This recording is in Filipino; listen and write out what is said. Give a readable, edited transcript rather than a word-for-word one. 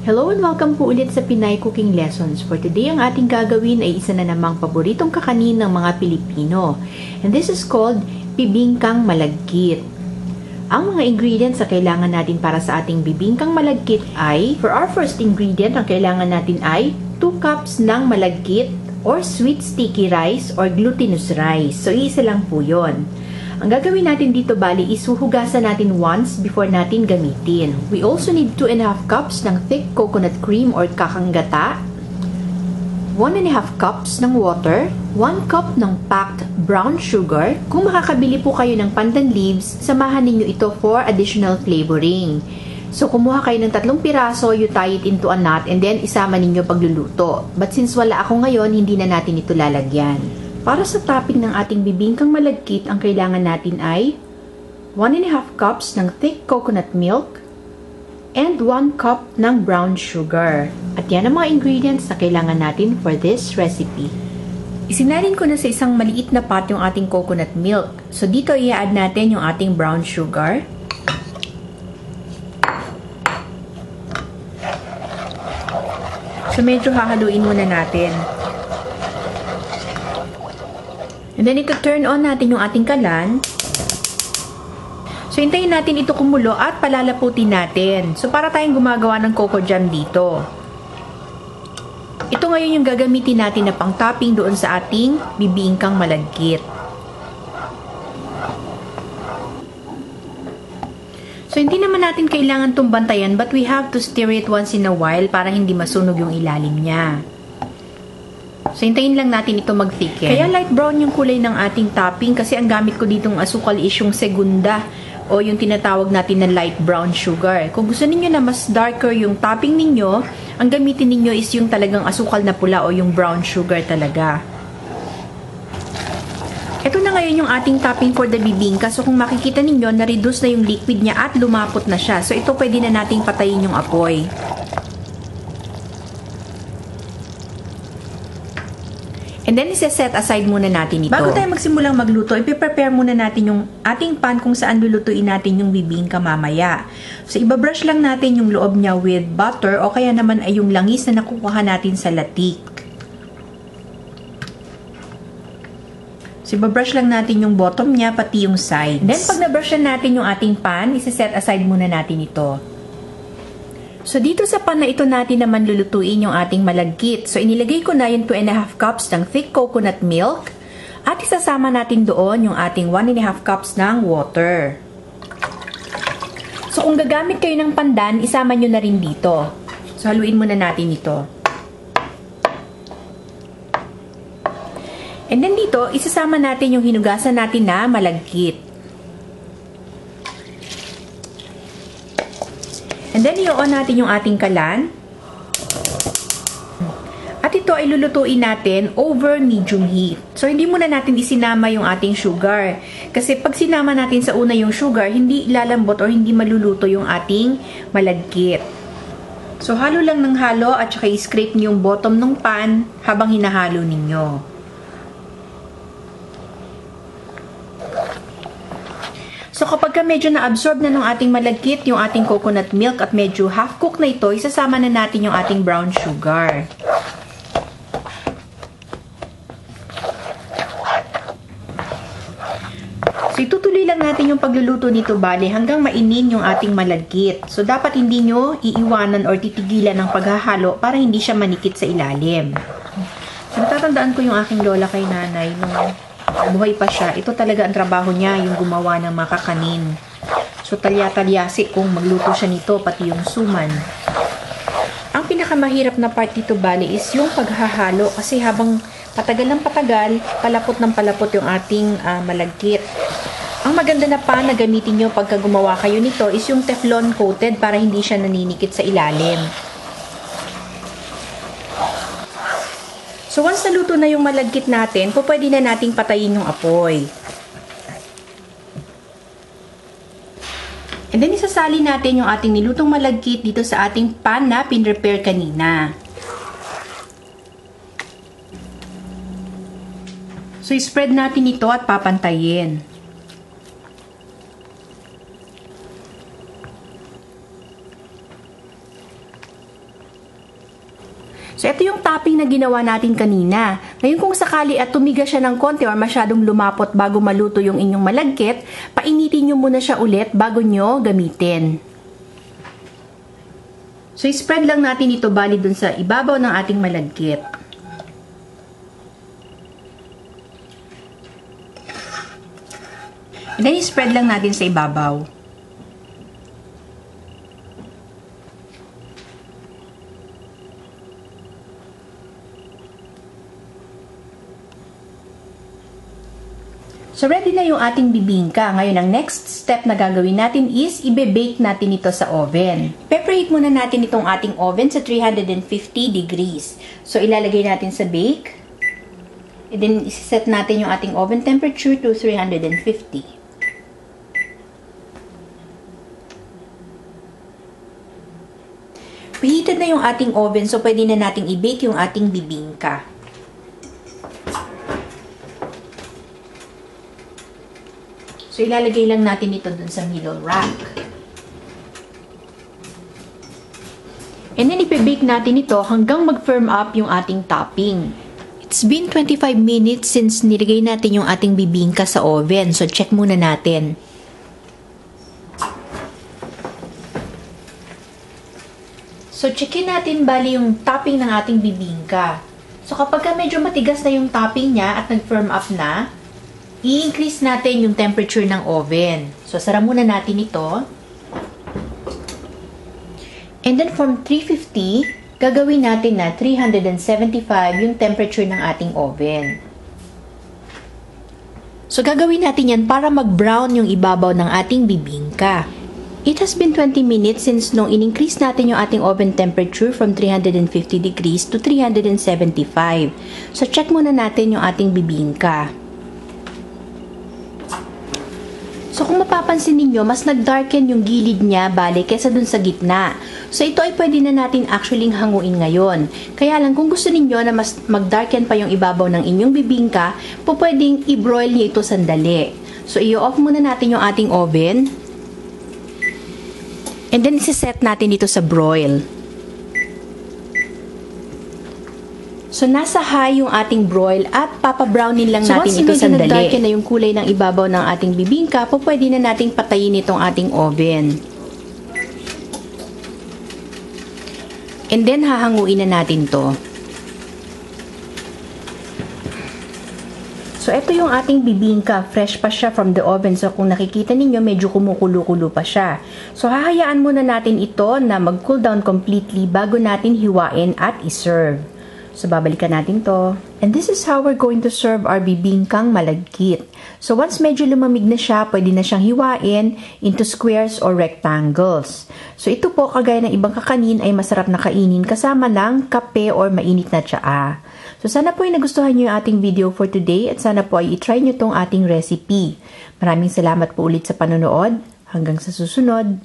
Hello and welcome po ulit sa Pinay Cooking Lessons. For today, ang ating gagawin ay isa na namang paboritong kakanin ng mga Pilipino. And this is called bibingkang malagkit. Ang mga ingredients na kailangan natin para sa ating bibingkang malagkit ay, for our first ingredient, ang kailangan natin ay 2 cups ng malagkit or sweet sticky rice or glutinous rice. So, isa lang po yun. Ang gagawin natin dito bali is huhugasan natin once before natin gamitin. We also need 2.5 cups ng thick coconut cream or kakanggata, 1.5 cups ng water, 1 cup ng packed brown sugar. Kung makakabili po kayo ng pandan leaves, samahan ninyo ito for additional flavoring. So, kumuha kayo ng 3 piraso, you tie it into a knot, and then isama ninyo pagluluto. But since wala ako ngayon, hindi na natin ito lalagyan. Para sa topping ng ating bibingkang malagkit, ang kailangan natin ay 1.5 cups ng thick coconut milk and 1 cup ng brown sugar. At yan ang mga ingredients na kailangan natin for this recipe. Isinalin ko na sa isang maliit na pot yung ating coconut milk. So dito i-add natin yung ating brown sugar. So medyo hahaluin muna natin. And then ito turn on natin yung ating kalan. So hintayin natin ito kumulo at palalaputin natin. So para tayong gumagawa ng coco jam dito. Ito ngayon yung gagamitin natin na pang topping doon sa ating bibingkang malagkit. So hindi naman natin kailangan itong bantayan, but we have to stir it once in a while para hindi masunog yung ilalim niya. So, hintayin lang natin ito mag-thicken. Kaya light brown yung kulay ng ating topping kasi ang gamit ko ditong asukal is yung segunda o yung tinatawag natin na light brown sugar. Kung gusto niyo na mas darker yung topping ninyo, ang gamitin niyo is yung talagang asukal na pula o yung brown sugar talaga. Ito na ngayon yung ating topping for the bibingka. So, kung makikita ninyo, na-reduce na yung liquid niya at lumapot na siya. So, ito pwede na nating patayin yung apoy. And then, isa-set aside muna natin ito. Bago tayo magsimulang magluto, ipiprepare muna natin yung ating pan kung saan lulutuin natin yung bibingka mamaya. So, ibabrush lang natin yung loob niya with butter o kaya naman ay yung langis na nakukuha natin sa latik. So, ibabrush lang natin yung bottom niya, pati yung sides. And then, pag nabrush na natin yung ating pan, isa-set aside muna natin ito. So, dito sa pan na ito natin naman lulutuin yung ating malagkit. So, inilagay ko na yung 2.5 cups ng thick coconut milk. At isasama natin doon yung ating 1.5 cups ng water. So, kung gagamit kayo ng pandan, isama nyo na rin dito. So, haluin muna natin ito. And then dito, isasama natin yung hinugasan natin na malagkit. And then, i-on natin yung ating kalan. At ito ay lulutuin natin over medium heat. So, hindi muna natin isinama yung ating sugar. Kasi pag sinama natin sa una yung sugar, hindi lalambot or hindi maluluto yung ating malagkit. So, halo lang ng halo at saka i-scrape niyo yung bottom ng pan habang hinahalo ninyo. So, kapag medyo na-absorb na ng ating malagkit yung ating coconut milk at medyo half-cook na ito, isasama na natin yung ating brown sugar. So, itutuloy lang natin yung pagluluto nito bali hanggang mainin yung ating malagkit. So, dapat hindi nyo iiwanan or titigilan ng paghahalo para hindi siya manikit sa ilalim. So, natatandaan ko yung aking lola kay nanay nung buhay pa siya. Ito talaga ang trabaho niya, yung gumawa ng makakanin. So, talya-talyasi kung magluto siya nito, pati yung suman. Ang pinakamahirap na part dito, bali, is yung paghahalo. Kasi habang patagal ng patagal, palapot ng palapot yung ating malagkit. Ang maganda na pan na gamitin nyo pagka gumawa kayo nito is yung Teflon coated para hindi siya naninikit sa ilalim. So, once naluto na yung malagkit natin, pwede na nating patayin yung apoy. And then, isasali natin yung ating nilutong malagkit dito sa ating pan na pinrepare kanina. So, spread natin ito at papantayin. topping na ginawa natin kanina. Ngayon kung sakali at tumiga siya ng konti or masyadong lumapot bago maluto yung inyong malagkit, painitin nyo muna siya ulit bago nyo gamitin. So, spread lang natin ito bali dun sa ibabaw ng ating malagkit. And then, spread lang natin sa ibabaw. So, ready na yung ating bibingka. Ngayon, ang next step na gagawin natin is ibe-bake natin ito sa oven. Preheat muna natin itong ating oven sa 350 degrees. So, ilalagay natin sa bake. And then, set natin yung ating oven temperature to 350. Preheated na yung ating oven, so pwede na nating i-bake yung ating bibingka. So, ilalagay lang natin ito dun sa middle rack. And then, ipe-bake natin ito hanggang mag-firm up yung ating topping. It's been 25 minutes since nilagay natin yung ating bibingka sa oven. So, check muna natin. So, checkin natin bali yung topping ng ating bibingka. So, kapag medyo matigas na yung topping niya at nag-firm up na, i-increase natin yung temperature ng oven. So, sara muna natin ito. And then, from 350, gagawin natin na 375 yung temperature ng ating oven. So, gagawin natin yan para mag-brown yung ibabaw ng ating bibingka. It has been 20 minutes since nung in-increase natin yung ating oven temperature from 350 degrees to 375. So, check muna natin yung ating bibingka. So, kung mapapansin ninyo, mas nag-darken yung gilid niya, bale, kesa dun sa gitna. So, ito ay pwede na natin actually hanguin ngayon. Kaya lang, kung gusto ninyo na mas mag-darken pa yung ibabaw ng inyong bibingka, pwedeng i-broil niyo ito sandali. So, i-off muna natin yung ating oven. And then, isi-set natin dito sa broil. So, nasa high yung ating broil at papabrownin lang natin ito sandali. So, once nag-darken na yung kulay ng ibabaw ng ating bibingka, pwede na nating patayin itong ating oven. And then, hahanguin na natin to. So, ito yung ating bibingka. Fresh pa siya from the oven. So, kung nakikita ninyo, medyo kumukulo-kulo pa siya. So, hahayaan muna natin ito na mag-cool down completely bago natin hiwain at iserve. So, babalikan natin to. And this is how we're going to serve our bibingkang malagkit. So, once medyo lumamig na siya, pwede na siyang hiwain into squares or rectangles. So, ito po, kagaya ng ibang kakanin, ay masarap na kainin kasama ng kape or mainit na tsaa. So, sana po ay nagustuhan nyo yung ating video for today at sana po ay itry nyo tong ating recipe. Maraming salamat po ulit sa panonood. Hanggang sa susunod.